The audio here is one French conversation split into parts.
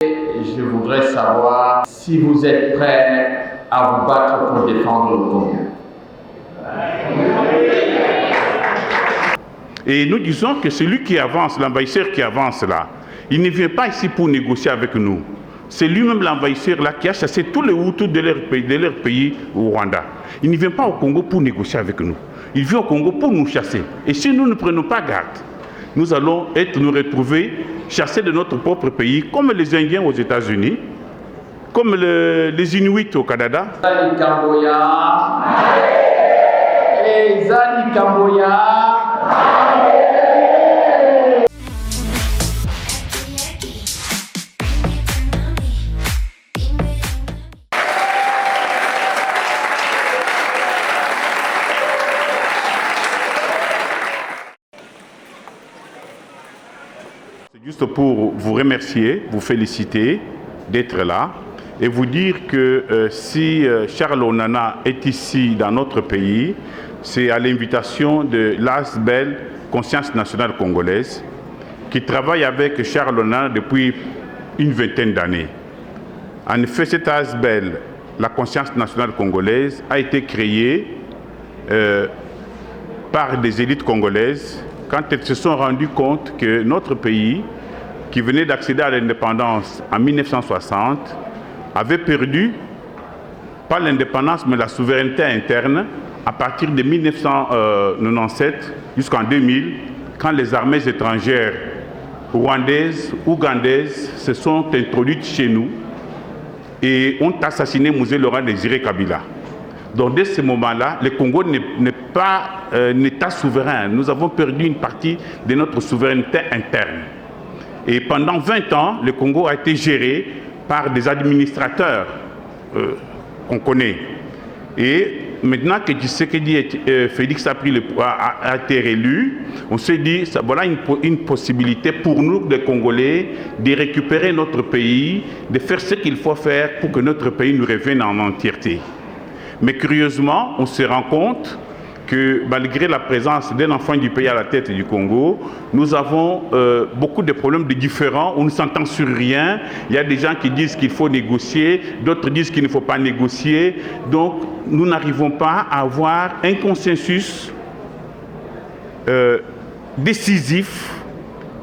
Je voudrais savoir si vous êtes prêts à vous battre pour défendre le Congo. Et nous disons que celui qui avance, l'envahisseur qui avance là, il ne vient pas ici pour négocier avec nous. C'est lui-même l'envahisseur là qui a chassé tous les Hutus de leur pays au Rwanda. Il ne vient pas au Congo pour négocier avec nous. Il vient au Congo pour nous chasser. Et si nous ne prenons pas garde, nous allons nous retrouver chassés de notre propre pays, comme les Indiens aux États-Unis, comme les Inuits au Canada. Zali Kamboya. Hey, Zali Kamboya. Juste pour vous remercier, vous féliciter d'être là et vous dire que si Charles Onana est ici dans notre pays, c'est à l'invitation de l'ASBEL, Conscience nationale congolaise, qui travaille avec Charles Onana depuis une vingtaine d'années. En effet, cette ASBEL, la Conscience nationale congolaise, a été créée par des élites congolaises quand elles se sont rendues compte que notre pays, qui venait d'accéder à l'indépendance en 1960, avait perdu, pas l'indépendance, mais la souveraineté interne à partir de 1997 jusqu'en 2000, quand les armées étrangères rwandaises, ougandaises se sont introduites chez nous et ont assassiné Mzee Laurent Désiré Kabila. Donc dès ce moment-là, le Congo n'est pas un État souverain. Nous avons perdu une partie de notre souveraineté interne. Et pendant 20 ans, le Congo a été géré par des administrateurs qu'on connaît. Et maintenant que Tshisekedi, Félix a été réélu, on s'est dit, voilà une possibilité pour nous, les Congolais, de récupérer notre pays, de faire ce qu'il faut faire pour que notre pays nous revienne en entièreté. Mais curieusement, on se rend compte que malgré la présence d'un enfant du pays à la tête du Congo, nous avons beaucoup de problèmes différents, on ne s'entend sur rien. Il y a des gens qui disent qu'il faut négocier, d'autres disent qu'il ne faut pas négocier. Donc nous n'arrivons pas à avoir un consensus décisif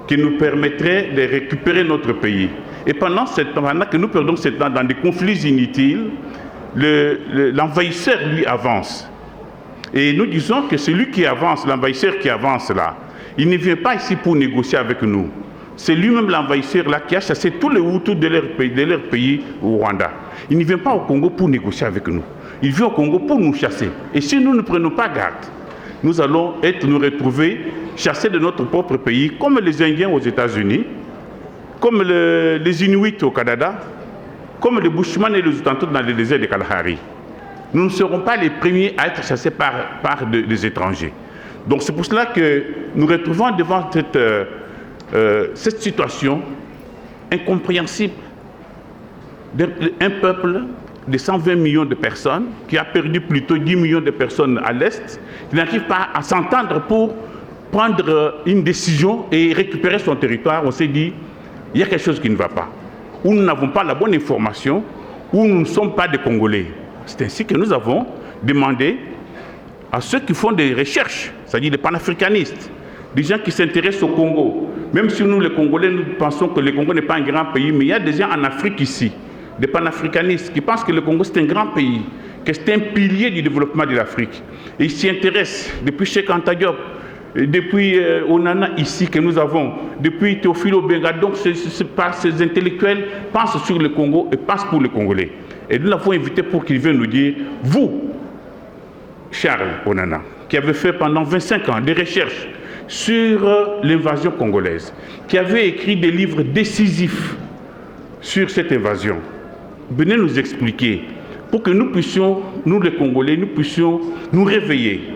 qui nous permettrait de récupérer notre pays. Et pendant que nous perdons ce temps dans des conflits inutiles, l'envahisseur, lui, avance. Et nous disons que celui qui avance, l'envahisseur qui avance là, il ne vient pas ici pour négocier avec nous. C'est lui-même l'envahisseur là qui a chassé tous les Hutus de leur pays au Rwanda. Il ne vient pas au Congo pour négocier avec nous. Il vient au Congo pour nous chasser. Et si nous ne prenons pas garde, nous allons nous retrouver chassés de notre propre pays, comme les Indiens aux États-Unis, comme les Inuits au Canada, comme les Bushmen et les Autochtones dans le désert de Kalahari. Nous ne serons pas les premiers à être chassés par des étrangers. Donc c'est pour cela que nous retrouvons devant cette situation incompréhensible d'un peuple de 120 millions de personnes qui a perdu plutôt 10 millions de personnes à l'Est, qui n'arrive pas à s'entendre pour prendre une décision et récupérer son territoire. On s'est dit, il y a quelque chose qui ne va pas. Ou nous n'avons pas la bonne information, ou nous ne sommes pas des Congolais. C'est ainsi que nous avons demandé à ceux qui font des recherches, c'est-à-dire les panafricanistes, des gens qui s'intéressent au Congo. Même si nous, les Congolais, nous pensons que le Congo n'est pas un grand pays, mais il y a des gens en Afrique ici, des panafricanistes, qui pensent que le Congo c'est un grand pays, que c'est un pilier du développement de l'Afrique. Et ils s'y intéressent depuis Cheikh Anta Diop, depuis Onana ici que nous avons, depuis Théophile Obenga. Donc ces intellectuels pensent sur le Congo et pensent pour les Congolais. Et nous l'avons invité pour qu'il vienne nous dire, vous, Charles Onana, qui avez fait pendant 25 ans des recherches sur l'invasion congolaise, qui avez écrit des livres décisifs sur cette invasion, venez nous expliquer pour que nous puissions, nous les Congolais, nous puissions nous réveiller,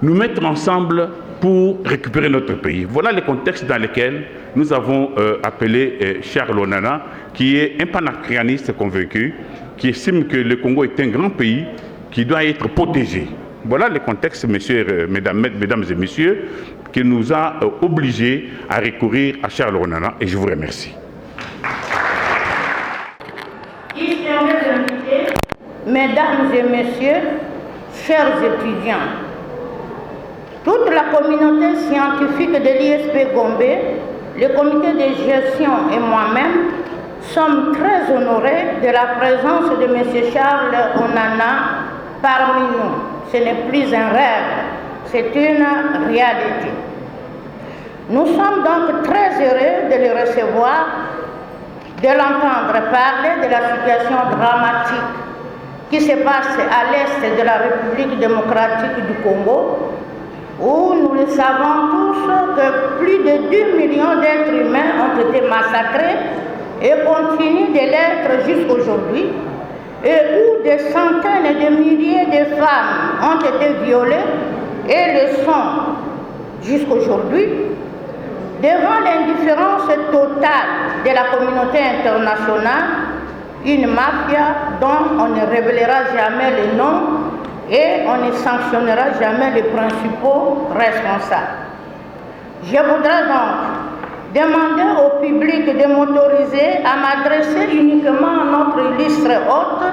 nous mettre ensemble pour récupérer notre pays. Voilà le contexte dans lequel nous avons appelé Charles Onana, qui est un panafricaniste convaincu, qui estime que le Congo est un grand pays qui doit être protégé. Voilà le contexte, mesdames et messieurs, qui nous a obligés à recourir à Charles Onana, et je vous remercie. distingués invités, mesdames et messieurs, chers étudiants, toute la communauté scientifique de l'ISP Gombe, le comité de gestion et moi-même sommes très honorés de la présence de M. Charles Onana parmi nous. Ce n'est plus un rêve, c'est une réalité. Nous sommes donc très heureux de le recevoir, de l'entendre parler de la situation dramatique qui se passe à l'est de la République démocratique du Congo, où nous le savons tous que plus de 10 millions d'êtres humains ont été massacrés et continuent de l'être jusqu'aujourd'hui, et où des centaines de milliers de femmes ont été violées et le sont jusqu'aujourd'hui, devant l'indifférence totale de la communauté internationale, une mafia dont on ne révélera jamais le nom et on ne sanctionnera jamais les principaux responsables. Je voudrais donc demander au public de m'autoriser à m'adresser uniquement à notre illustre hôte,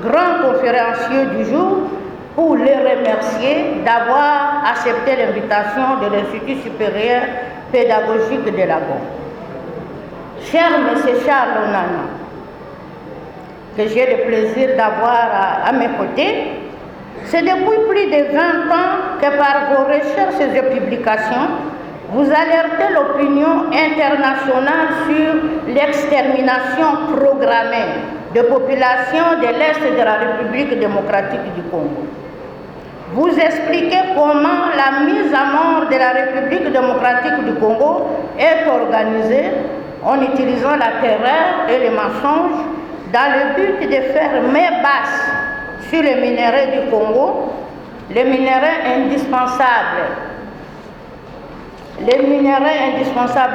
grand conférencier du jour, pour les remercier d'avoir accepté l'invitation de l'Institut supérieur pédagogique de la Gombe. Cher M. Charles Onana, que j'ai le plaisir d'avoir à mes côtés, c'est depuis plus de 20 ans que par vos recherches et publications, vous alertez l'opinion internationale sur l'extermination programmée de populations de l'Est de la République démocratique du Congo. Vous expliquez comment la mise à mort de la République démocratique du Congo est organisée en utilisant la terreur et les mensonges dans le but de faire main basse sur les minerais du Congo, les minerais indispensables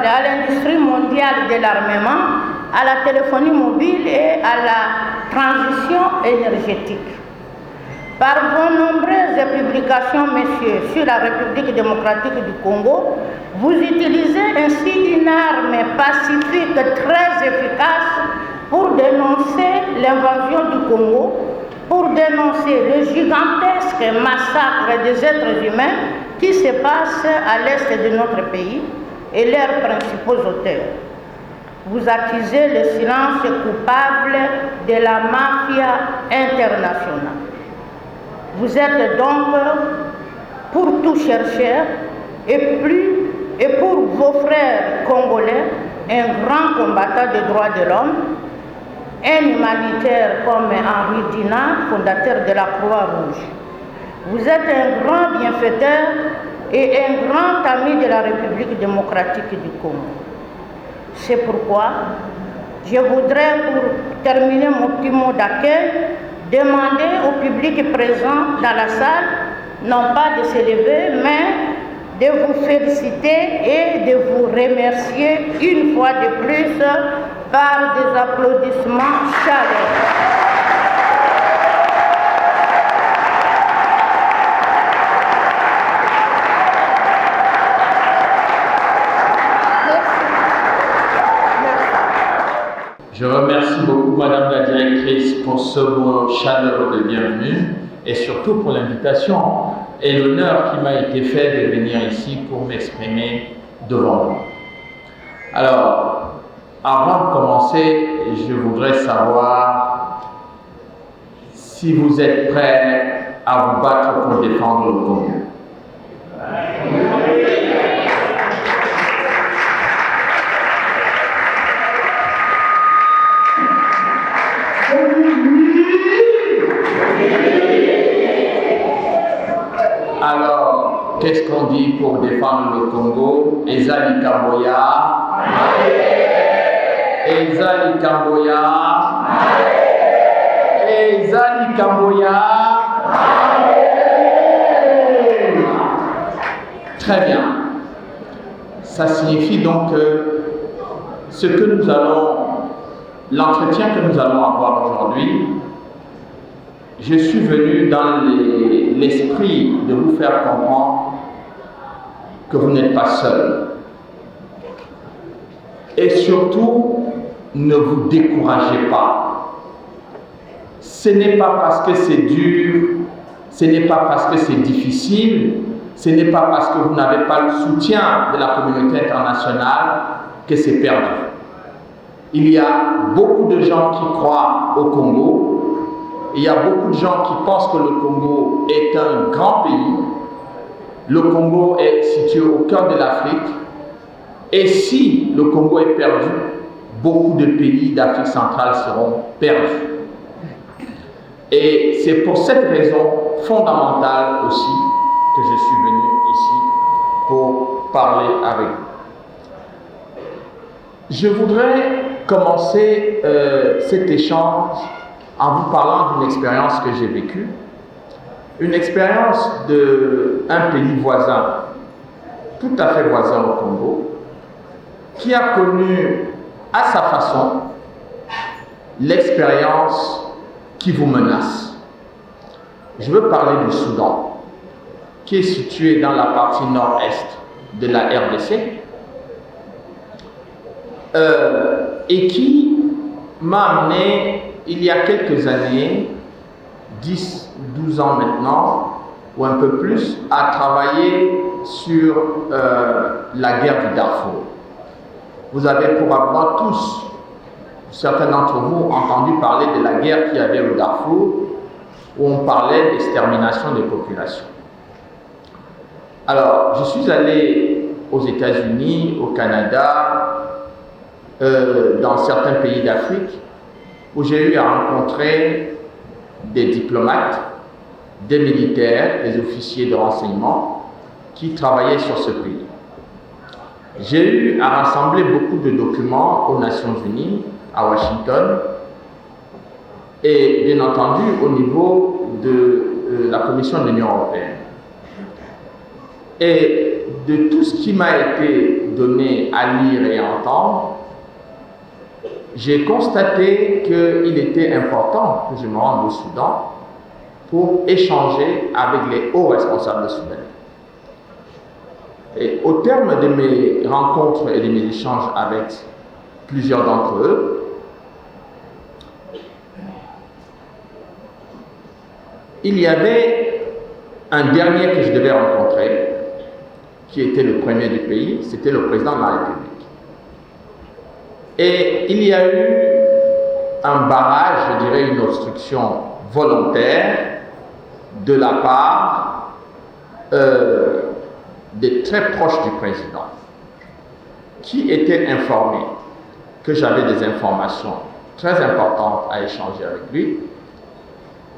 à l'industrie mondiale de l'armement, à la téléphonie mobile et à la transition énergétique. Par vos nombreuses publications, messieurs, sur la République démocratique du Congo, vous utilisez ainsi une arme pacifique très efficace pour dénoncer l'invasion du Congo, pour dénoncer le gigantesque massacre des êtres humains qui se passe à l'est de notre pays et leurs principaux auteurs. Vous accusez le silence coupable de la mafia internationale. Vous êtes donc, pour tout chercheur et pour vos frères congolais, un grand combattant des droits de l'homme, un humanitaire comme Henri Dunant, fondateur de la Croix-Rouge. Vous êtes un grand bienfaiteur et un grand ami de la République démocratique du Congo. C'est pourquoi je voudrais, pour terminer mon petit mot d'accueil, demander au public présent dans la salle, non pas de se lever, mais de vous féliciter et de vous remercier une fois de plus par des applaudissements chaleureux. Je remercie beaucoup Madame la Directrice pour ce mot chaleureux de bienvenue et surtout pour l'invitation et l'honneur qui m'a été fait de venir ici pour m'exprimer devant vous. Alors, avant de commencer, je voudrais savoir si vous êtes prêts à vous battre pour défendre le Congo. Alors, qu'est-ce qu'on dit pour défendre le Congo? Ezali Kamboya. Ezali Kamboya. Ezali Kamboya. Très bien. Ça signifie donc que ce que nous allons, l'entretien que nous allons avoir aujourd'hui, je suis venu dans l'esprit de vous faire comprendre que vous n'êtes pas seul. Et surtout, ne vous découragez pas. ce n'est pas parce que c'est dur, ce n'est pas parce que c'est difficile, ce n'est pas parce que vous n'avez pas le soutien de la communauté internationale que c'est perdu. Il y a beaucoup de gens qui croient au Congo, il y a beaucoup de gens qui pensent que le Congo est un grand pays. Le Congo est situé au cœur de l'Afrique, et si le Congo est perdu, beaucoup de pays d'Afrique centrale seront perdus. Et c'est pour cette raison fondamentale aussi que je suis venu ici pour parler avec vous. Je voudrais commencer cet échange en vous parlant d'une expérience que j'ai vécue, une expérience d'un pays voisin, tout à fait voisin au Congo, qui a connu à sa façon l'expérience qui vous menace. Je veux parler du Soudan, qui est situé dans la partie nord-est de la RDC et qui m'a amené il y a quelques années, 10, 12 ans maintenant, ou un peu plus, à travailler sur la guerre du Darfour. Vous avez probablement tous, certains d'entre vous, entendu parler de la guerre qu'il y avait au Darfour, où on parlait d'extermination des populations. Alors, je suis allé aux États-Unis, au Canada, dans certains pays d'Afrique, où j'ai eu à rencontrer des diplomates, des militaires, des officiers de renseignement qui travaillaient sur ce pays. J'ai eu à rassembler beaucoup de documents aux Nations Unies, à Washington, et bien entendu au niveau de la Commission de l'Union européenne. Et de tout ce qui m'a été donné à lire et à entendre, j'ai constaté qu'il était important que je me rende au Soudan pour échanger avec les hauts responsables soudanais. Et au terme de mes rencontres et de mes échanges avec plusieurs d'entre eux, il y avait un dernier que je devais rencontrer, qui était le premier du pays, c'était le président de la République. Et il y a eu un barrage, je dirais une obstruction volontaire de la part des très proches du président, qui étaient informés que j'avais des informations très importantes à échanger avec lui,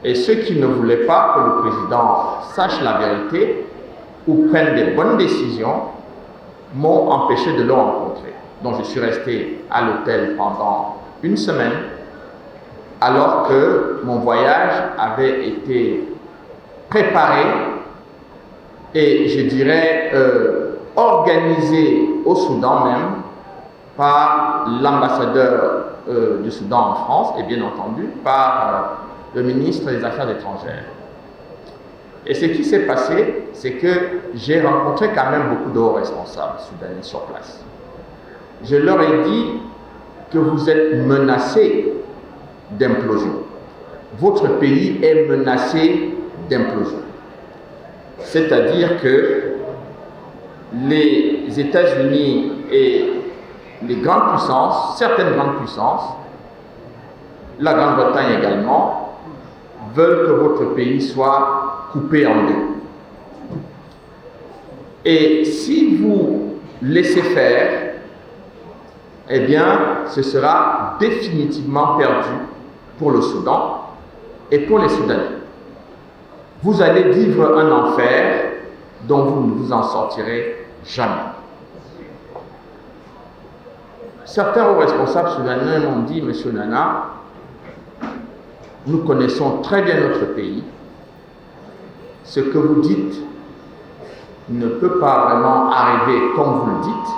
et ceux qui ne voulaient pas que le président sache la vérité ou prenne des bonnes décisions m'ont empêché de le rencontrer. Donc je suis resté à l'hôtel pendant une semaine, alors que mon voyage avait été préparé et je dirais organisé au Soudan même par l'ambassadeur du Soudan en France et bien entendu par le ministre des Affaires étrangères. Et ce qui s'est passé, c'est que j'ai rencontré quand même beaucoup de hauts responsables soudanais sur place. Je leur ai dit que vous êtes menacés d'implosion. Votre pays est menacé d'implosion. C'est-à-dire que les États-Unis et les grandes puissances, certaines grandes puissances, la Grande-Bretagne également, veulent que votre pays soit coupé en deux. Et si vous laissez faire, eh bien, ce sera définitivement perdu pour le Soudan et pour les Soudanais. Vous allez vivre un enfer dont vous ne vous en sortirez jamais. Certains hauts responsables soudanais m'ont dit, Monsieur Nana, nous connaissons très bien notre pays. Ce que vous dites ne peut pas vraiment arriver comme vous le dites.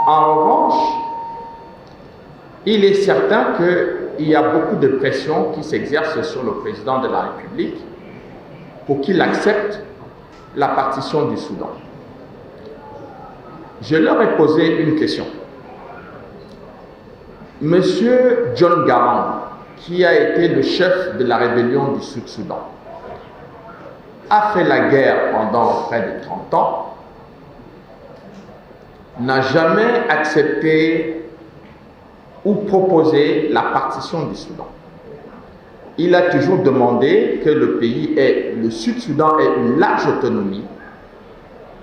En revanche, il est certain qu'il y a beaucoup de pression qui s'exerce sur le président de la République pour qu'il accepte la partition du Soudan. Je leur ai posé une question. Monsieur John Garang, qui a été le chef de la rébellion du Sud-Soudan, a fait la guerre pendant près de 30 ans, n'a jamais accepté ou proposé la partition du Soudan. Il a toujours demandé que le Sud-Soudan ait une large autonomie,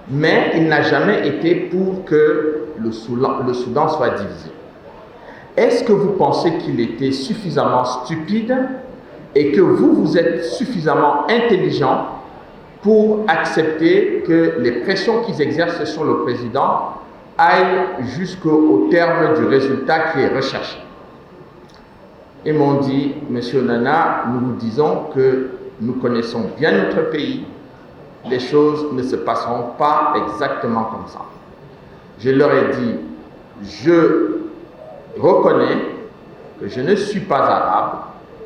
mais il n'a jamais été pour que le Soudan soit divisé. Est-ce que vous pensez qu'il était suffisamment stupide et que vous êtes suffisamment intelligent pour accepter que les pressions qu'ils exercent sur le président aillent jusqu'au terme du résultat qui est recherché? Ils m'ont dit, Monsieur Nana, nous vous disons que nous connaissons bien notre pays, les choses ne se passeront pas exactement comme ça. Je leur ai dit, je reconnais que je ne suis pas arabe,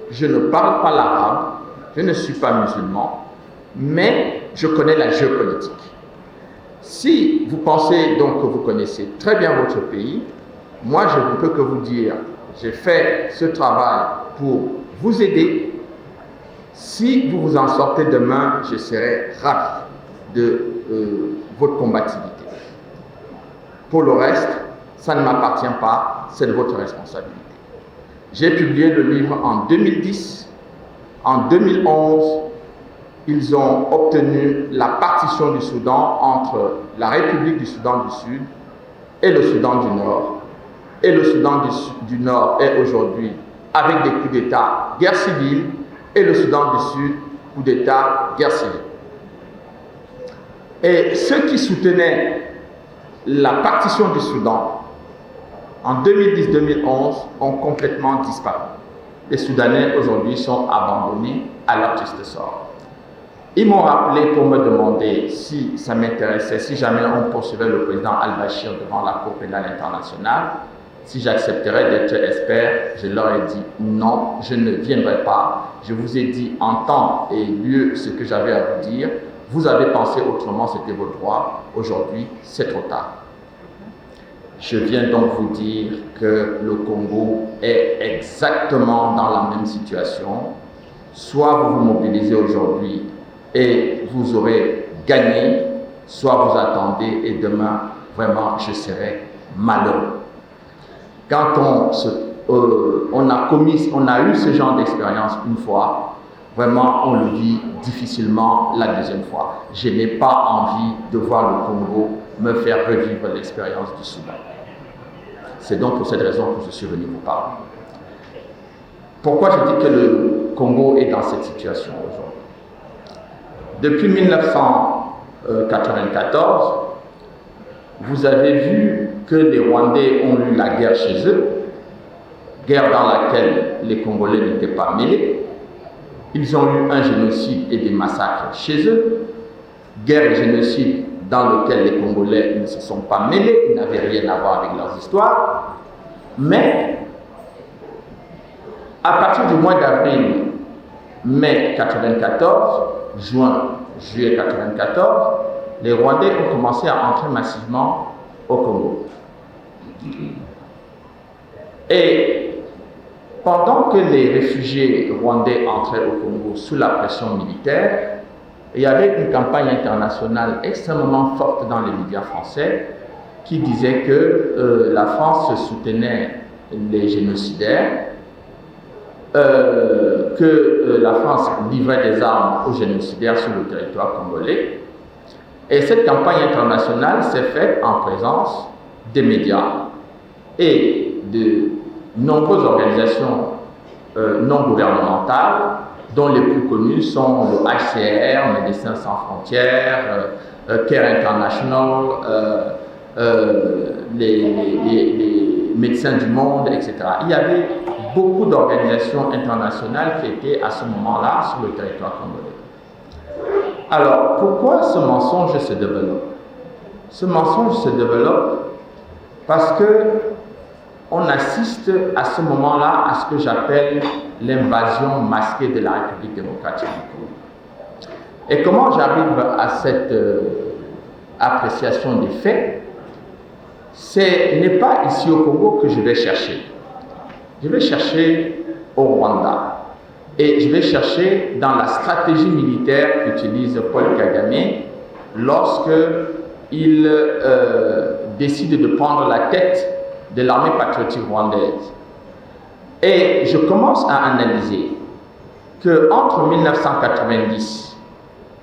je ne parle pas l'arabe, je ne suis pas musulman, mais je connais la géopolitique. Si vous pensez donc que vous connaissez très bien votre pays, moi je ne peux que vous dire, j'ai fait ce travail pour vous aider. Si vous vous en sortez demain, je serai ravi de votre combativité. Pour le reste, ça ne m'appartient pas, c'est de votre responsabilité. J'ai publié le livre en 2010. En 2011, ils ont obtenu la partition du Soudan entre la République du Soudan du Sud et le Soudan du Nord. Et le Soudan du Nord est aujourd'hui, avec des coups d'État, guerre civile, et le Soudan du Sud, coup d'État, guerre civile. Et ceux qui soutenaient la partition du Soudan, en 2010-2011, ont complètement disparu. Les Soudanais, aujourd'hui, sont abandonnés à leur triste sort. Ils m'ont rappelé pour me demander si ça m'intéressait, si jamais on poursuivait le président Al-Bashir devant la Cour pénale internationale, si j'accepterais d'être expert. Je leur ai dit non, je ne viendrai pas. Je vous ai dit en temps et lieu ce que j'avais à vous dire. Vous avez pensé autrement, c'était votre droit. Aujourd'hui, c'est trop tard. Je viens donc vous dire que le Congo est exactement dans la même situation. Soit vous vous mobilisez aujourd'hui et vous aurez gagné, soit vous attendez et demain, vraiment, je serai malheureux. Quand on a eu ce genre d'expérience une fois, vraiment, on le vit difficilement la deuxième fois. Je n'ai pas envie de voir le Congo me faire revivre l'expérience du Soudan. C'est donc pour cette raison que je suis venu vous parler. Pourquoi je dis que le Congo est dans cette situation aujourd'hui? Depuis 1994, vous avez vu que les Rwandais ont eu la guerre chez eux, guerre dans laquelle les Congolais n'étaient pas mêlés. Ils ont eu un génocide et des massacres chez eux, guerre et génocide dans lequel les Congolais ne se sont pas mêlés, ils n'avaient rien à voir avec leurs histoires. Mais à partir du mois d'avril, mai 94, juin, juillet 94, les Rwandais ont commencé à entrer massivement au Congo. Et pendant que les réfugiés rwandais entraient au Congo sous la pression militaire, il y avait une campagne internationale extrêmement forte dans les médias français qui disait que la France soutenait les génocidaires, que la France livrait des armes aux génocidaires sur le territoire congolais. Et cette campagne internationale s'est faite en présence des médias et de nombreuses organisations non gouvernementales, dont les plus connues sont le HCR, Médecins sans frontières, Care International, les Médecins du Monde, etc. Il y avait beaucoup d'organisations internationales qui étaient à ce moment-là sur le territoire congolais. Alors, pourquoi ce mensonge se développe? Ce mensonge se développe parce que on assiste à ce moment-là à ce que j'appelle l'invasion masquée de la République démocratique du Congo. Et comment j'arrive à cette appréciation des faits? Ce n'est pas ici au Congo que je vais chercher. je vais chercher au Rwanda. Et je vais chercher dans la stratégie militaire qu'utilise Paul Kagame lorsqu'il décide de prendre la tête de l'armée patriotique rwandaise. Et je commence à analyser qu'entre 1990,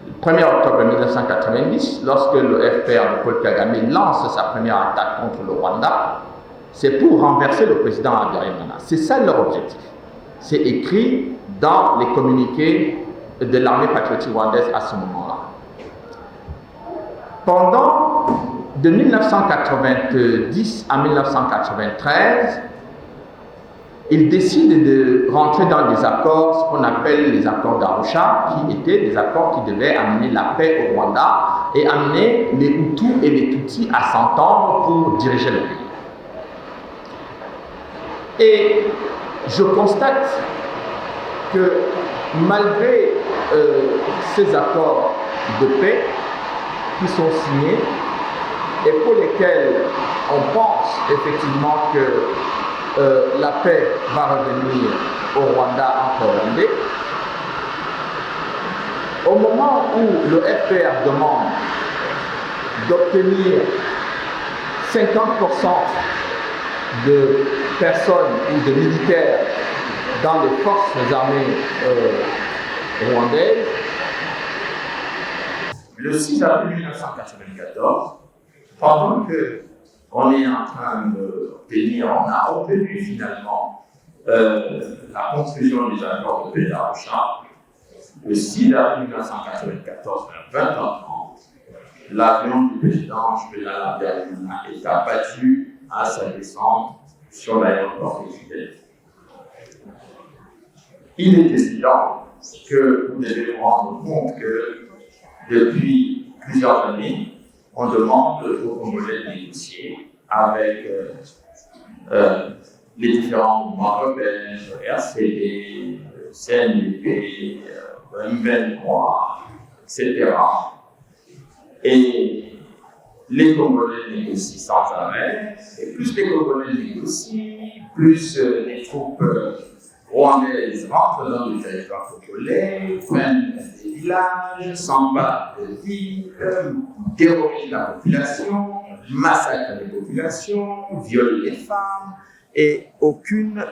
le 1er octobre 1990, lorsque le FPR de Paul Kagame lance sa première attaque contre le Rwanda, c'est pour renverser le président Habyarimana. C'est ça leur objectif. C'est écrit dans les communiqués de l'armée patriotique rwandaise à ce moment-là. Pendant de 1990 à 1993, ils décident de rentrer dans des accords, ce qu'on appelle les accords d'Arusha, qui étaient des accords qui devaient amener la paix au Rwanda et amener les Hutus et les Tutsis à s'entendre pour diriger le pays. Et je constate que malgré ces accords de paix qui sont signés et pour lesquels on pense effectivement que la paix va revenir au Rwanda entre Rwandais, au moment où le FPR demande d'obtenir 50% de personnes ou de militaires dans les forces armées rwandaises, le 6 avril 1994, pendant qu'on est en train d'obtenir, on a obtenu finalement la conclusion des accords de paix d'Arusha, le 6 avril 1994, vers 20h30, l'avion du président Juvenal Habyarimana est abattu à sa descente sur l'aéroport de Kigali. Il est évident que vous devez vous rendre compte que depuis plusieurs années, on demande aux Congolais de négocier avec les différents mouvements rebelles, RCD, CNDP, M23, etc. Et les Congolais négocient sans arrêt, et plus les Congolais négocient, plus les troupes rwandaises rentrent dans le territoire congolais, prennent des villages, s'emparent de villes, terrorisent la population, massacrent les populations, violent les femmes, et aucune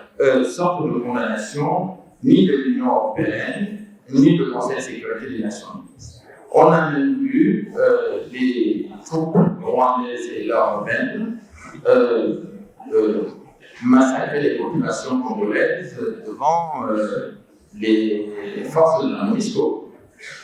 sorte de condamnation, ni de l'Union européenne, ni du Conseil de sécurité des Nations Unies. On a même vu les troupes rwandaises et leurs rebelles massacrer les populations congolaises devant les forces de la MONUSCO,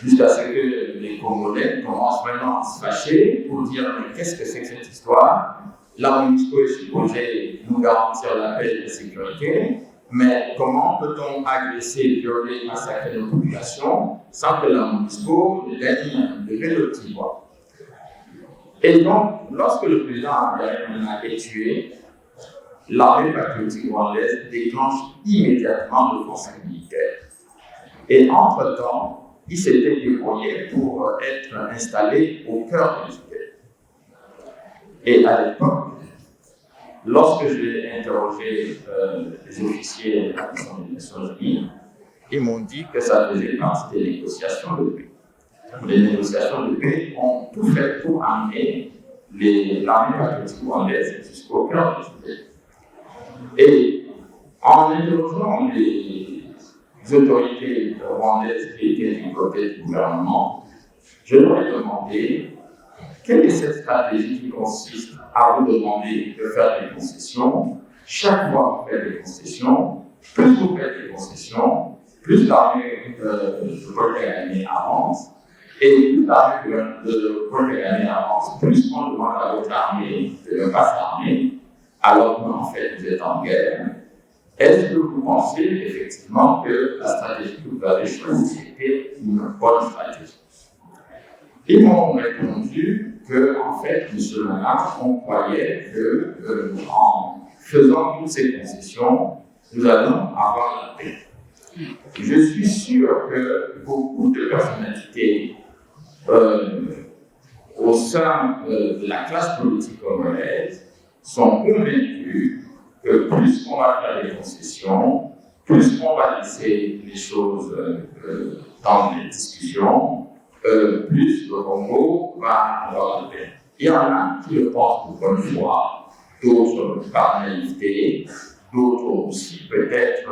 jusqu'à ce que les Congolais commencent vraiment à se fâcher pour dire mais qu'est-ce que c'est que cette histoire? La MONUSCO est supposée nous garantir la paix et la sécurité, mais comment peut-on agresser, violer, massacrer nos populations sans que la MONUSCO ne gagne le petit voix? Et donc, lorsque le président Habyarimana est tué, l'armée patriotique rwandaise déclenche immédiatement l'offensive militaire. Et entre-temps, il s'était débrouillé pour être installé au cœur du Sud. Et à l'époque, lorsque j'ai interrogé les officiers de la Mission des Nations Unies, ils m'ont dit que ça faisait partie des négociations de paix. Les négociations de paix ont tout fait pour amener l'armée patriotique rwandaise jusqu'au cœur du Sud. Et en interrogeant les autorités rwandaises qui étaient du côté du gouvernement, je leur ai demandé quelle est cette stratégie qui consiste à vous demander de faire des concessions. Chaque fois que vous faites des concessions, plus vous faites des concessions, plus l'armée de Paul Kagame avance, et plus l'armée de Paul Kagame avance, plus on demande à votre armée de ne pas s'armer, alors qu'en fait vous êtes en guerre. Est-ce que vous pensez effectivement que la stratégie que vous avez choisie était une bonne stratégie? Ils m'ont répondu que, en fait, M. Menard, on croyait que en faisant toutes ces concessions, nous allons avoir la paix. Je suis sûr que beaucoup de personnalités au sein de la classe politique congolaise sont convaincus que plus on va faire des concessions, plus on va laisser les choses dans les discussions, plus le Congo va avoir de paix. Il y en a qui le pensent de bonne foi, d'autres par naïveté, d'autres aussi peut-être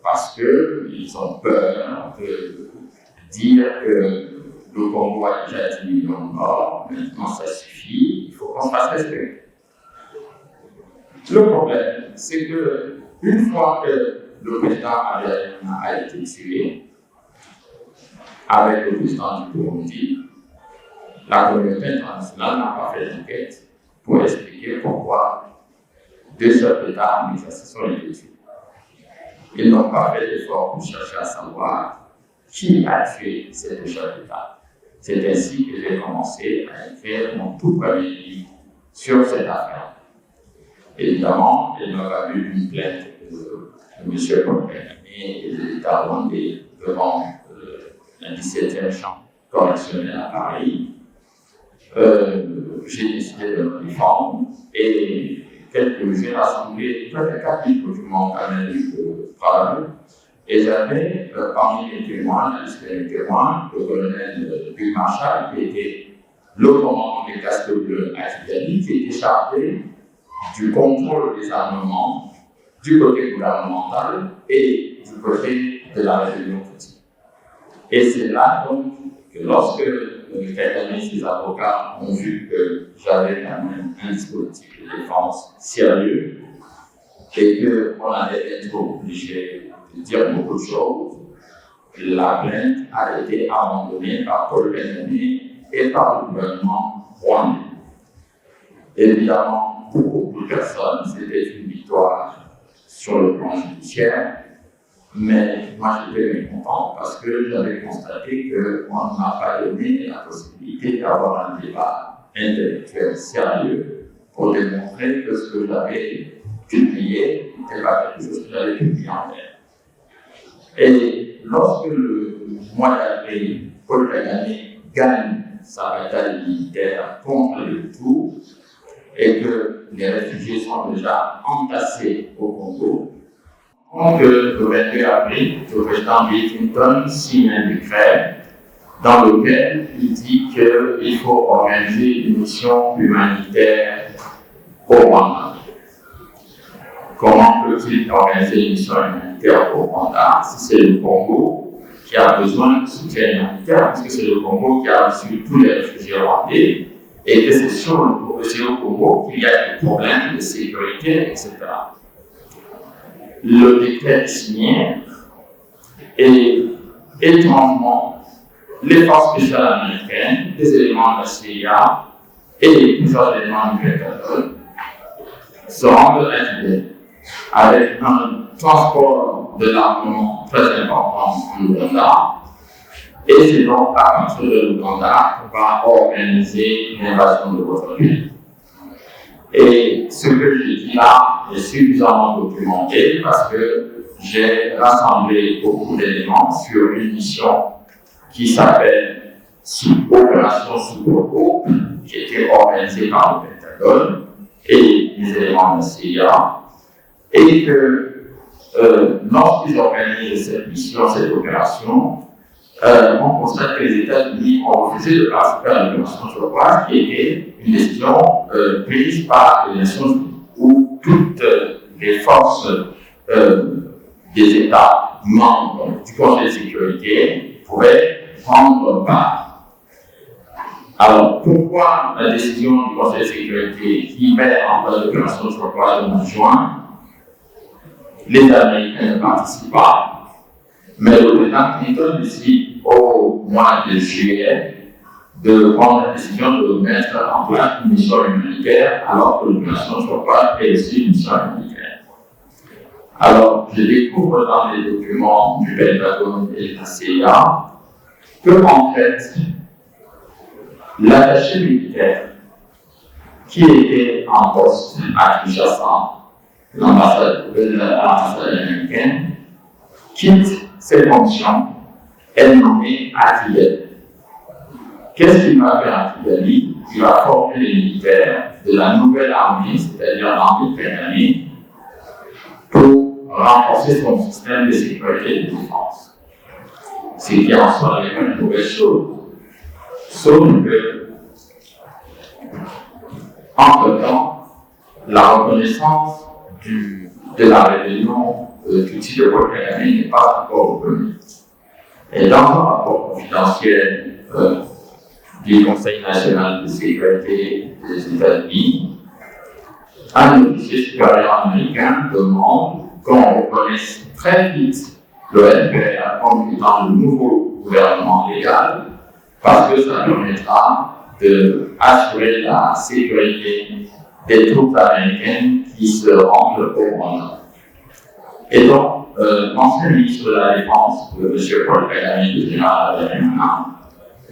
parce qu'ils ont peur de dire que le Congo a déjà 10 millions de morts, maintenant ça suffit, il faut qu'on se fasse respecter. Le problème, c'est que une fois que le président a été tué, avec le président du Burundi, la communauté internationale n'a pas fait d'enquête pour expliquer pourquoi deux chefs d'État, mais ça se sont été tués. Ils n'ont pas fait d'effort pour chercher à savoir qui a tué ces deux chefs d'État. C'est ainsi que j'ai commencé à écrire mon tout premier livre sur cette affaire. Évidemment, il m'a valu une plainte de M. Paul Kagame et de l'État rwandais devant la 17e chambre correctionnelle à Paris. J'ai décidé de me défendre et j'ai rassemblé quelques capitaux documents quand même de preuves. Et j'avais parmi les témoins, la liste des témoins, le colonel Guy Marshall, qui était le commandant des casques bleus à Kigali, qui était chargé du contrôle des armements du côté gouvernemental et du côté de la rébellion politique. Et c'est là donc que lorsque Kagame et ses avocats ont vu que j'avais quand même un dispositif de défense sérieux et qu'on allait être obligé de dire beaucoup de choses, la plainte a été abandonnée par Paul Kagame et par le gouvernement rwandais. Évidemment, pour beaucoup de personnes, c'était une victoire sur le plan judiciaire, mais moi j'étais mécontent parce que j'avais constaté qu'on ne m'a pas donné la possibilité d'avoir un débat intellectuel sérieux pour démontrer que ce que j'avais publié n'était pas quelque chose que j'avais publié en l'air. Et lorsque le mois d'avril, Paul Kagame gagne sa bataille militaire contre les Hutus et que les réfugiés sont déjà entassés au Congo, donc le 22 avril, le président Bill Clinton signe un décret dans lequel il dit qu'il faut organiser une mission humanitaire au Rwanda. Comment peut-il organiser une mission humanitaire au Rwanda si c'est le Congo qui a besoin de soutien humanitaire, parce que c'est le Congo qui a reçu tous les réfugiés rwandais et que c'est au Congo qu'il y a des problèmes de sécurité, etc. Le décret est signé et étrangement, les forces spéciales américaines, des éléments de la CIA et plusieurs éléments du Pentagone se rendent à Kigali avec un transport de l'armement très important en Ouganda. Et c'est donc à partir de l'Ouganda qu'on va organiser l'invasion de votre pays. Et ce que je dis là est suffisamment documenté parce que j'ai rassemblé beaucoup d'éléments sur une mission qui s'appelle Opération Sous-Coco, qui était organisée par le Pentagone et les éléments de la CIA, et que lorsqu'ils organisent cette mission, cette opération, on constate que les États-Unis ont refusé de participer à l'opération Turquoise, qui était une décision prise par les Nations Unies, où toutes les forces des États membres du Conseil de sécurité pouvaient prendre part. Alors, pourquoi la décision du Conseil de sécurité qui met en place l'opération Turquoise au mois de juin, les Américains ne participent pas, mais le président Clinton décide au mois de juillet de prendre la décision de mettre en place une mission humanitaire alors que l'opération Turquoise est aussi une mission humanitaire. Alors, je découvre dans les documents du Pentagone et de la CIA que, en fait, l'attaché militaire qui était en poste à Kinshasa, l'ambassade américaine, quitte ses fonctions, est nommé à Kigali. Qu'est-ce qu'il va faire à Kigali? Il va former les militaires de la nouvelle armée, c'est-à-dire l'armée Kagame, pour renforcer son système de sécurité et de défense. Ce qui en soi n'est pas une mauvaise chose. Sauf que, entre-temps, la reconnaissance de la rébellion d'outils de Paul Kagame n'est pas encore reconnue. Et dans un rapport confidentiel du Conseil national de sécurité des États-Unis, un officier supérieur américain demande qu'on reconnaisse très vite le NPR comme étant le nouveau gouvernement légal, parce que ça permettra d'assurer la sécurité des troupes américaines qui se rendent au Rwanda. Et donc, l'ancien ministre de la Défense, M. Paul Kagame, le général Habyarimana,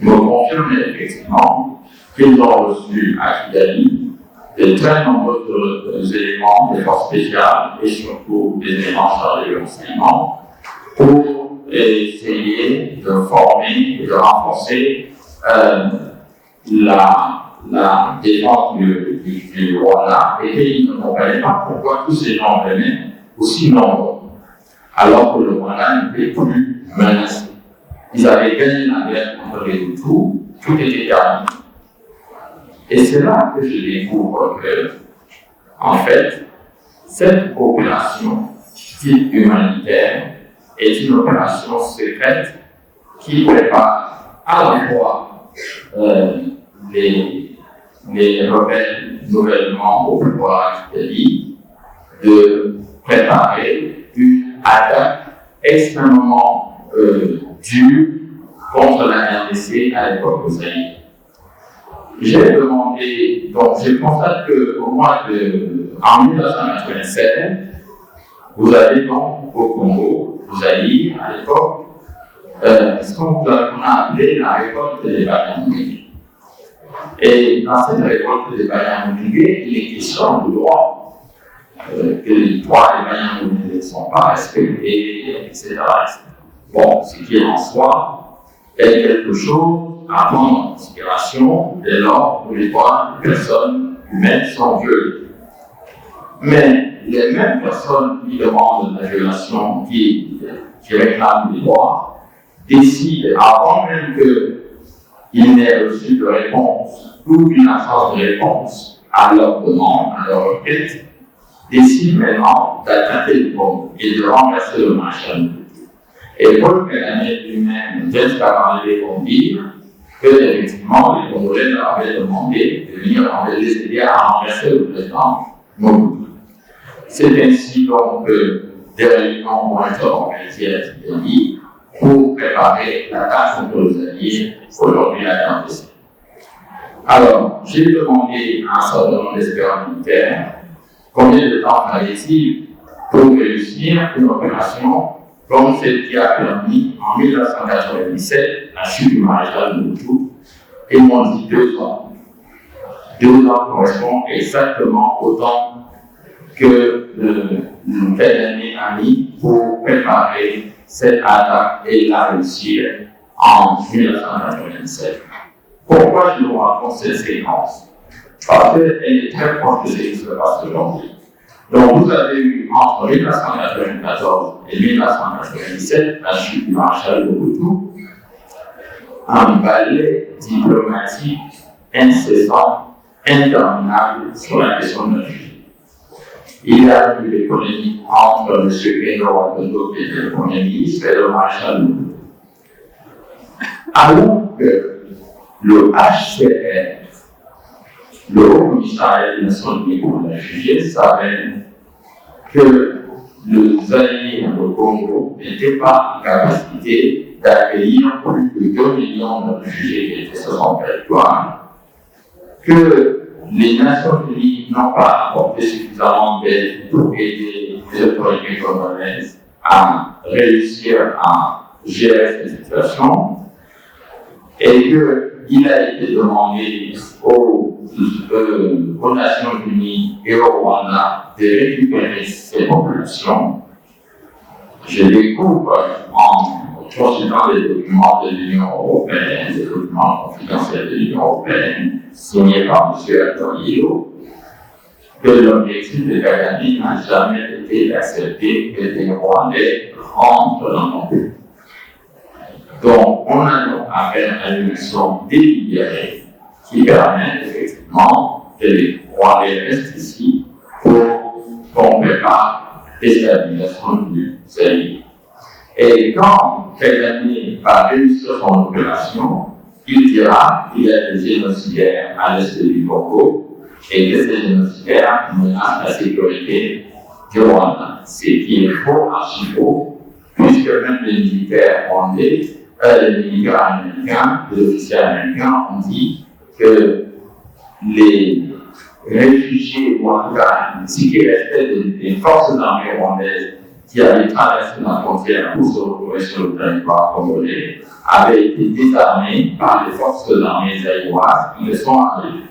me confirme effectivement qu'ils ont reçu à Kigali de très nombreux éléments des forces spéciales et surtout des éléments chargés de renseignement pour essayer de former et de renforcer la défense du Rwanda, et qu'ils ne comprenaient pas pourquoi tous ces gens venaient aussi nombreux, alors que le Rwanda n'était plus menacé. Ils avaient gagné la guerre contre les Hutus, tout était terminé. Et c'est là que je découvre que, en fait, cette opération dite humanitaire est une opération secrète qui prépare à la fois les rebelles nouvellement au pouvoir d'Ali de préparer une attaque extrêmement dure contre la RDC à l'époque au Zaïre. J'ai demandé, donc je constate qu'au mois en 1987, vous avez donc au Congo, au Zaïre à l'époque, ce qu'on a appelé la révolte des Banyamulenge. Et dans cette révolte des Banyamulenge, il est question du droit, que les droits des Banyamulenge ne sont pas respectés, etc. Bon, ce qui en soi est quelque chose à prendre en considération dès lors où les droits des personnes humaines sont violés. Mais les mêmes personnes qui demandent la violation, qui réclament les droits, décident avant même qu'ils n'aient reçu de réponse ou une absence de réponse à leur demande, à leur requête, décident maintenant d'attaquer le Congo et de renverser le maréchal. Et Paul Kagame lui-même vient d'arriver pour dire que, effectivement, les Congolais leur avaient demandé de venir les aider à renverser le président Mobutu. C'est ainsi donc que des réunions vont être organisées à Kigali pour préparer l'attaque contre les alliés, aujourd'hui la RDC. Alors, j'ai demandé à un certain nombre d'experts militaires combien de temps fallait-il pour réussir une opération comme celle qui a permis en 1997 la chute du maréchal Mobutu. Ils m'ont dit 2 ans. 2 ans correspond exactement au temps que Kagame a mis pour préparer cette attaque et la réussir en 1997. Pourquoi je vous raconte cette séquence? Parce qu'elle est très proche de ce qui se passe aujourd'hui. Donc vous avez eu entre 1994 et 1997 la chute du maréchal Mobutu, un ballet diplomatique incessant, interminable sur la question de la justice. Il y a eu des polémiques entre M. Keno Watondo, qui était le Premier ministre, et le maréchal Mobutu. Alors que le HCR, le Haut Commissariat des Nations Unies pour les réfugiés, savait que le Zaïre, le Congo, n'était pas en capacité d'accueillir plus de 2 millions de réfugiés qui étaient sur son territoire, que les Nations Unies n'ont pas apporté suffisamment d'aide pour aider les autorités congolaises à réussir à gérer cette situation, et qu'il a été demandé aux Nations Unies et au Rwanda de récupérer ces populations. Je découvre en consultant les documents de l'Union européenne, des documents confidentiels de l'Union européenne, signés par M. Antonio, que l'objectif de Kagame n'a jamais été d'accepter que les Rwandais rentrent dans mon pays. Donc, on a donc affaire à une mission délibérée qui permet effectivement que les Rwandais restent ici pour qu'on prépare la déstabilisation du Zaïre. Et quand Kagame va réussir son opération, il dira qu'il y a des génocidaires à l'est du Congo et que ces génocidaires menacent la sécurité du Rwanda. Ce qui est faux, archi faux, puisque même les militaires rwandais, les militaires américains, les officiers américains ont dit que les réfugiés, ou en tout cas, ce qui restait des forces armées rwandaises qui avaient traversé la frontière pour se retrouver sur le territoire congolais, avaient été désarmés par les forces armées zaïroises qui le sont arrivées.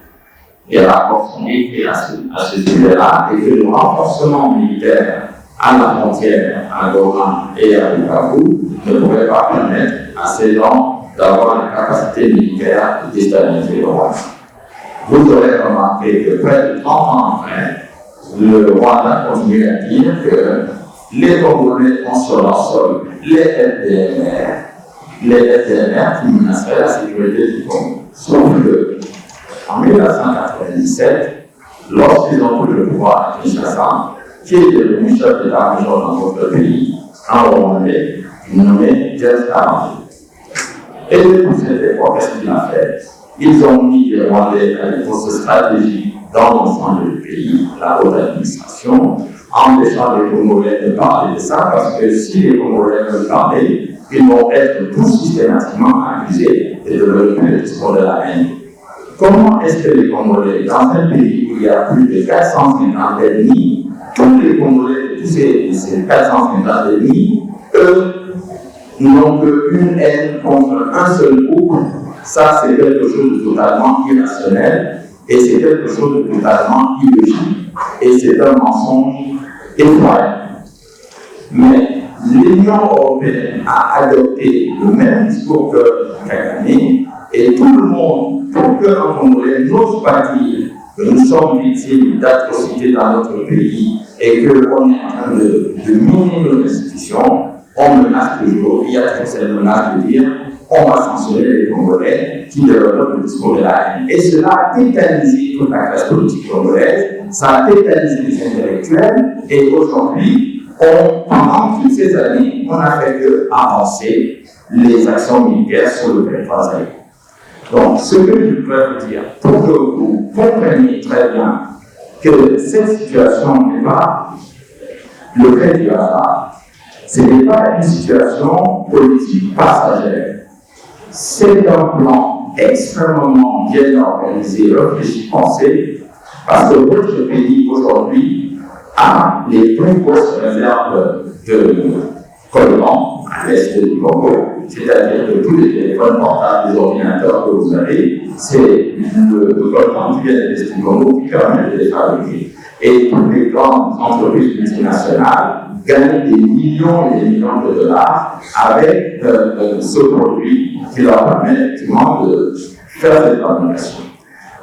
Et rapports sont écrits à ce sujet-là, et que le renforcement militaire à la frontière, à Goma et à Bukavu, ne pourrait pas permettre à ces gens d'avoir la capacité militaire de déstabiliser le Rwanda. Vous aurez remarqué que près de 30 ans après, le Rwanda continue à dire que les Congolais ont sur leur sol les FDLR qui menaceraient la sécurité du Congo. Sauf que, en 1997, lorsqu'ils ont pris le pouvoir à Kinshasa, qui est devenu chef d'état-major dans notre pays, un Rwandais nommé James Kabarebe. Et depuis cette époque, qu'est-ce qu'il a fait? Ils ont mis les Rwandais à des postes stratégiques dans l'ensemble du pays, la haute administration, empêchant les Congolais de parler de ça, parce que si les Congolais veulent parler, ils vont être tous systématiquement accusés de développer le discours de la haine. Comment est-ce que les Congolais, dans un pays où il y a plus de 450 ethnies, tous les Congolais de tous ces 450 ethnies, eux, n'ont qu'une haine contre un seul groupe? Ça, c'est quelque chose de totalement irrationnel et c'est quelque chose de totalement illogique et c'est un mensonge effroyable. Mais l'Union européenne a adopté le même discours que Kagame et tout le monde, pour qu'un Congolais n'ose pas dire que nous sommes victimes d'atrocités dans notre pays et qu'on est en train de miner nos institutions, on menace toujours, il y a cette menace de dire on va censurer les Congolais qui développent le discours de la haine. Et cela a tétanisé toute la classe politique congolaise, ça a tétanisé les intellectuels, et aujourd'hui, pendant toutes ces années, on n'a fait que avancer les actions militaires sur le territoire zaïrois. Donc, ce que je peux vous dire, pour que vous compreniez très bien que cette situation n'est pas le fait du hasard, ce n'est pas une situation politique passagère. C'est un plan extrêmement bien organisé, réfléchi, pensé, parce que votre pays aujourd'hui a les plus grosses réserves de coltan à l'est du Congo, c'est-à-dire que tous les téléphones portables, les ordinateurs que vous avez, c'est le coltan qui vient de l'est du Congo qui permet de les fabriquer. Et toutes les grandes entreprises multinationales gagnent des millions et des millions de dollars avec ce produit qui leur permet effectivement de faire cette fabrication.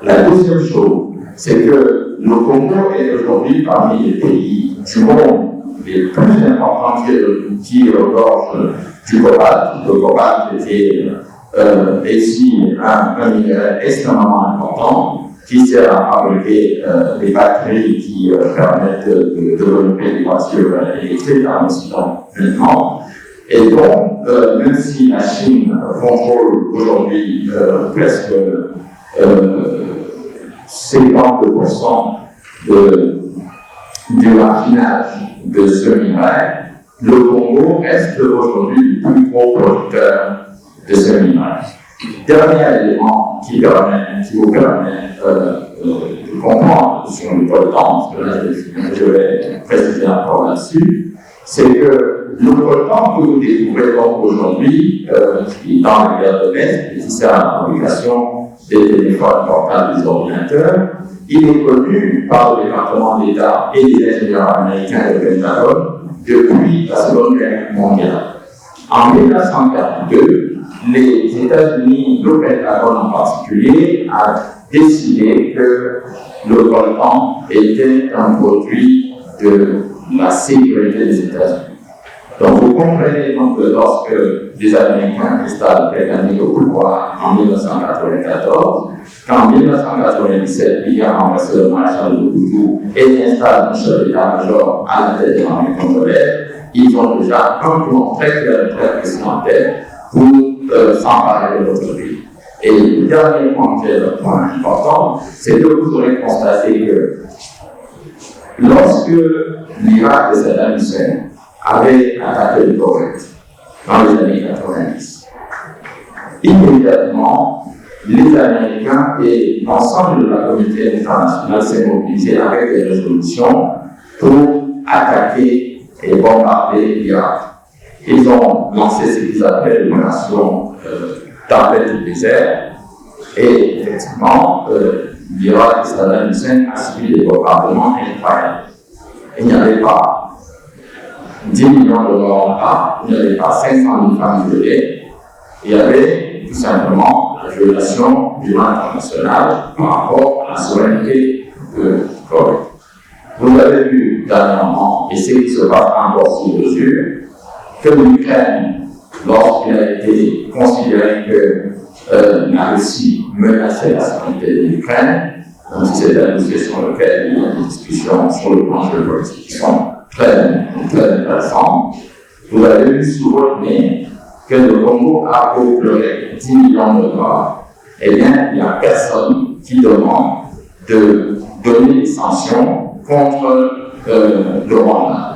La deuxième chose, c'est que le Congo est aujourd'hui parmi les pays du monde les plus importants qui regorgent du cobalt. Le cobalt était ici un minerai extrêmement important qui sert à fabriquer des batteries qui permettent de développer des voitures électriques en Occident maintenant. Et donc, même si la Chine contrôle aujourd'hui presque 50% du raffinage de ce minerai, le Congo reste aujourd'hui le plus gros producteur de ce minerai. Dernier élément qui vous permet de comprendre sur le coltan, parce que là je vais préciser encore là-dessus, c'est que le coltan que vous découvrez donc aujourd'hui dans la guerre de l'Est, qui sert à la fabrication des téléphones portables, des ordinateurs, il est connu par le département d'État et les ingénieurs américains et le Pentagone depuis la Seconde Guerre mondiale. En 1942, les États-Unis, le Pentagone en particulier, a décidé que le coltan était un produit de la sécurité des États-Unis. Donc vous comprenez donc que lorsque les Américains installent quelques années au pouvoir en 1994, qu'en 1997, Pierre ambassadeur Marshall de Boutou et installe un chef d'état-major à la tête de l'armée congolaise, ils ont déjà un plan très clair et très précis en tête pour s'emparer de notre pays. Et le dernier point qui est un point important, c'est que vous aurez constaté que lorsque l'Irak de Saddam Hussein avait attaqué le Koweït dans les années 90, immédiatement, les Américains et l'ensemble de la communauté internationale s'est mobilisé avec des résolutions pour attaquer et bombarder l'Irak. Ils ont lancé ce qu'ils appellent l'opération Tempête du désert, et effectivement, l'Irak de Saddam Hussein a subi des bombardements incroyables. Il n'y avait pas 10 millions de morts là-bas, il n'y avait pas 500 000 femmes violées, il y avait tout simplement la violation du droit international par rapport à la souveraineté de Koweït. Vous avez vu dernièrement, et c'est qui se passe encore sous mesure, que l'Ukraine, lorsqu'il a été considéré que la Russie menaçait la sécurité de l'Ukraine, même si c'est un dossier sur lequel il y a des discussions sur le plan géopolitique qui sont très, très intéressantes, vous avez vu souligner que le Congo a procuré 10 millions de dollars. Eh bien, il n'y a personne qui demande de donner des sanctions contre le Rwanda.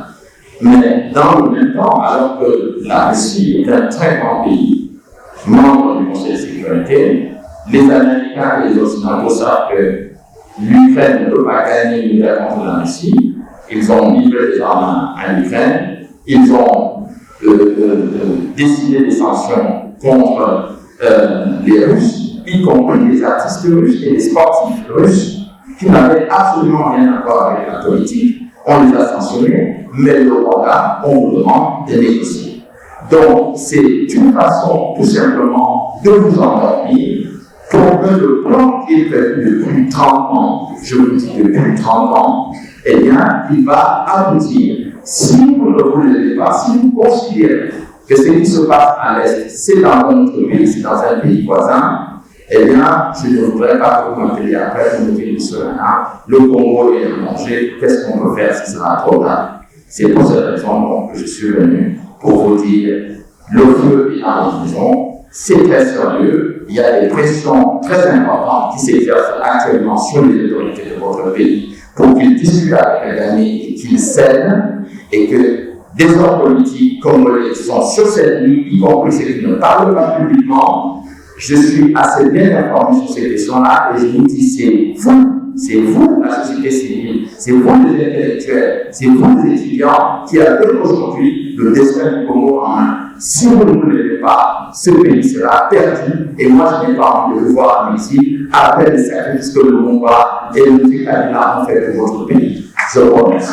Mais dans le même temps, alors que la Russie est un très grand pays, membre du Conseil de sécurité, les Américains et les Occidentaux savent que l'Ukraine ne peut pas gagner une guerre contre la Russie. Ils ont livré des armes à l'Ukraine. Ils ont décidé des sanctions contre les Russes, y compris les artistes russes et les sportifs russes, qui n'avaient absolument rien à voir avec la politique. On les a sanctionnés, mais le Rwanda, on nous demande de négocier. Donc, c'est une façon, tout simplement, de vous endormir pour que le plan qui est prévu depuis 30 ans, je vous dis depuis 30 ans, eh bien, il va aboutir. Si vous ne voulez pas, si vous considérez que ce qui se passe à l'Est, c'est dans notre pays, c'est dans un pays voisin, eh bien, je ne voudrais pas que vous m'appeliez après pour me dire le Congo est en danger, qu'est-ce qu'on peut faire si ça sera trop tard? C'est pour cette raison que je suis venu pour vous dire, le feu est dans notre maison, c'est très sérieux, il y a des pressions très importantes qui s'exercent actuellement sur les autorités de votre pays pour qu'ils discutent avec les amis et qu'ils cèdent, et que des hommes politiques congolais sont sur cette ligne, y compris ceux qui ne parlent pas publiquement. Je suis assez bien informé sur ces questions-là et je vous dis, c'est vous, la société civile, c'est vous les intellectuels, c'est vous les étudiants qui avez aujourd'hui le destin du Congo en main. Si vous ne voulez pas, ce pays sera perdu et moi je n'ai pas envie de vous voir ici après les sacrifices que le Congo et le Tricalina ont fait pour votre pays. Je vous remercie.